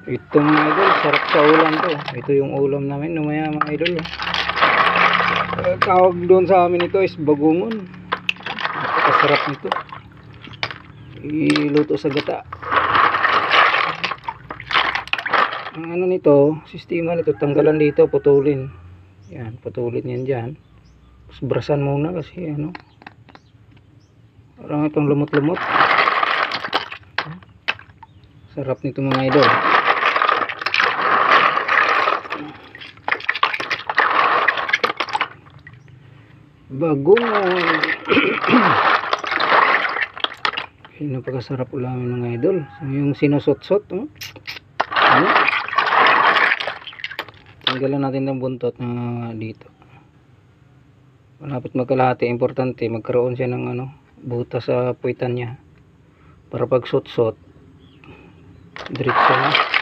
Ito mga idol, sarap sa ulam to. Ito yung ulam namin numaya mga idol. Tawag doon sa amin ito is bagungon. Napakasarap nito. Iluto sa gata. Ang ano nito, sistema nito, tanggalan dito, putulin. Yan, putulin yan dyan. Tapos brasan muna kasi ano. Parang itong lumot-lumot. Sarap nito mga idol. Bagungon. Napakasarap ulamin mga idol. Yung sinusot-sot, tanggalan natin ng buntot na dito. Malapit magkalahati, importante magkaroon siya ng butas sa puwitan niya para pag sot-sot diretso na.